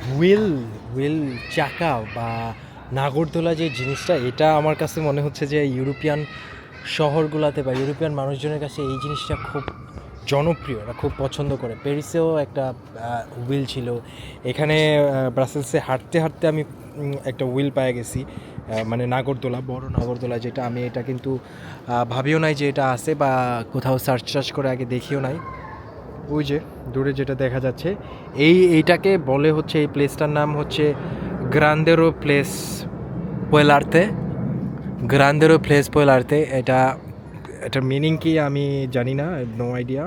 Wheel wheel চাকা বা নাগরদোলা যে জিনিসটা, এটা আমার কাছে মনে হচ্ছে যে ইউরোপিয়ান শহরগুলোতে বা ইউরোপিয়ান মানুষজনের কাছে এই জিনিসটা খুব জনপ্রিয়, এরা খুব পছন্দ করে। প্যারিসেও একটা হুইল ছিল। এখানে ব্রাসেলসে হাঁটতে হাঁটতে আমি একটা হুইল পেয়ে গেছি, মানে নাগরদোলা, বড় নাগরদোলা, যেটা আমি এটা কিন্তু ভাবিও নাই যে এটা আছে, বা কোথাও সার্চ করে আগে দেখিও নাই। ওই যে দূরে যেটা দেখা যাচ্ছে, এইটাকে বলে হচ্ছে, এই প্লেসটার নাম হচ্ছে গ্রান্দেরো প্লেস পোয়েলার্তে। গ্রান্দেরো প্লেস পোয়েলার্তে, এটার মিনিং কি আমি জানি না, নো আইডিয়া।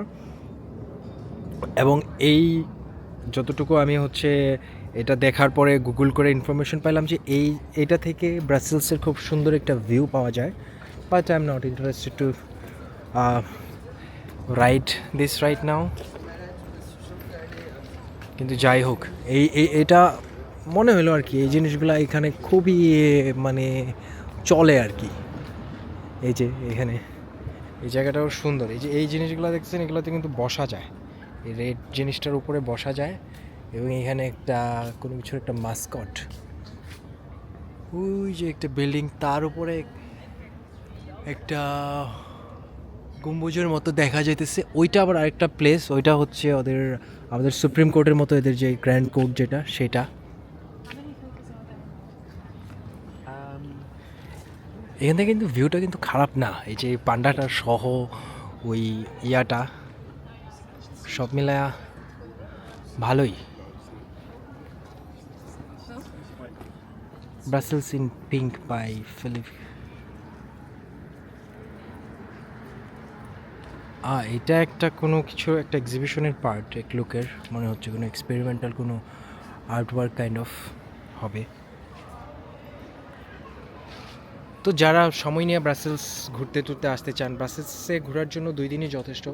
এবং এই যতটুকু আমি হচ্ছে এটা দেখার পরে গুগল করে ইনফরমেশন পেলাম যে এইটা থেকে ব্রাসেলসের খুব সুন্দর একটা ভিউ পাওয়া যায়, but I am not interested to ride this right now. কিন্তু যাই হোক, এটা মনে হলো আর কি, এই জিনিসগুলো এখানে খুবই মানে চলে আর কি। এই যে এখানে এই জায়গাটাও সুন্দর, এই যে এই জিনিসগুলো দেখছেন, এগুলোতে কিন্তু বসা যায়, এই রেড জিনিসটার উপরে বসা যায়। এবং এখানে একটা কোনো কিছুর একটা মাস্কট, ওই যে একটা বিল্ডিং, তার উপরে একটা গম্বুজের মতো দেখা যাইতেছে, ওইটা আবার আরেকটা প্লেস, ওইটা হচ্ছে ওদের আমাদের সুপ্রিম কোর্টের মতো এদের যে গ্র্যান্ড কোর্ট যেটা, সেটা। এখান থেকে কিন্তু ভিউটা কিন্তু খারাপ না, এই যে পান্ডাটা সহ ওই ইয়াটা সব মিলায়া ভালোই। Brussels in pink by Philip. এটা একটা কোনো কিছু একটা এক্সিবিশনের পার্ট, এক লোকের মনে হচ্ছে কোনো এক্সপেরিমেন্টাল কোনো আর্ট ওয়ার্ক কাইন্ড অফ হবে। তো যারা সময় নিয়ে ব্রাসেলস ঘুরতে টুরতে আসতে চান, ব্রাসেলসে ঘোরার জন্য 2 দিনই যথেষ্ট।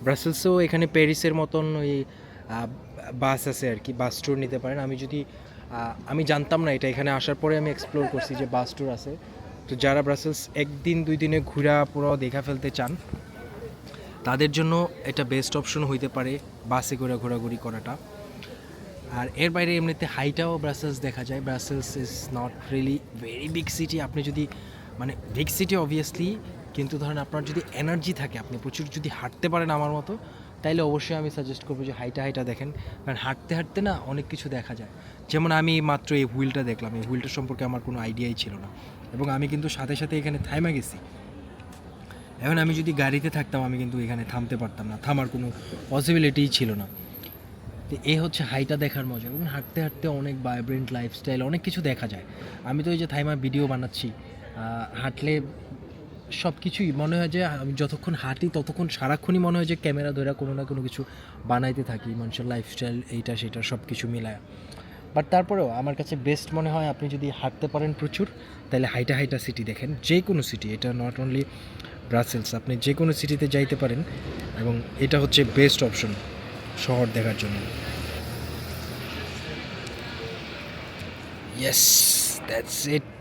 ব্রাসেলসেও এখানে প্যারিসের মতন ওই বাস আছে আর কি, বাস ট্যুর নিতে পারেন। আমি জানতাম না এটা, এখানে আসার পরে আমি এক্সপ্লোর করছি যে বাস ট্যুর আছে। তো যারা ব্রাসেলস 1 দিন 2 দিনে ঘুরা পুরো দেখা ফেলতে চান, তাদের জন্য এটা বেস্ট অপশন হইতে পারে বাসে করে ঘোরাঘুরি করাটা। আর এর বাইরে এমনিতে হাইটাও ব্রাসেলস দেখা যায়। Brussels is not really very big city. আপনি যদি মানে বিগ সিটি অবভিয়াসলি, কিন্তু ধরেন আপনার যদি এনার্জি থাকে, আপনি প্রচুর যদি হাঁটতে পারেন আমার মতো, তাইলে অবশ্যই আমি সাজেস্ট করবো যে হাইটা দেখেন। কারণ হাঁটতে হাঁটতে না অনেক কিছু দেখা যায়। যেমন আমি মাত্র এই হুইলটা দেখলাম, এই হুইলটা সম্পর্কে আমার কোনো আইডিয়াই ছিল না, এবং আমি কিন্তু সাথে সাথে এখানে থাইমা গেছি। এখন আমি যদি গাড়িতে থাকতাম, আমি কিন্তু এখানে থামতে পারতাম না, থামার কোনো পসিবিলিটিই ছিল না। তো এই হচ্ছে হাইটা দেখার মজা, এবং হাঁটতে হাঁটতে অনেক ভাইব্রেন্ট লাইফস্টাইল, অনেক কিছু দেখা যায়। আমি তো এই যে থাইমা ভিডিও বানাচ্ছি, হাঁটলে সব কিছুই মনে হয় যে, আমি যতক্ষণ হাঁটি ততক্ষণ সারাক্ষণই মনে হয় যে ক্যামেরা ধরে কোনো না কোনো কিছু বানাইতে থাকি, মানুষের লাইফস্টাইল এইটা সেটা সব কিছু মিলায়। বাট তারপরেও আমার কাছে বেস্ট মনে হয়, আপনি যদি হাঁটতে পারেন প্রচুর, তাহলে হাইটা সিটি দেখেন, যে কোনো সিটি, এটা নট অনলি ব্রাসেলস, আপনি যে কোনো সিটিতে যাইতে পারেন, এবং এটা হচ্ছে বেস্ট অপশন শহর দেখার জন্য। Yes, that's it.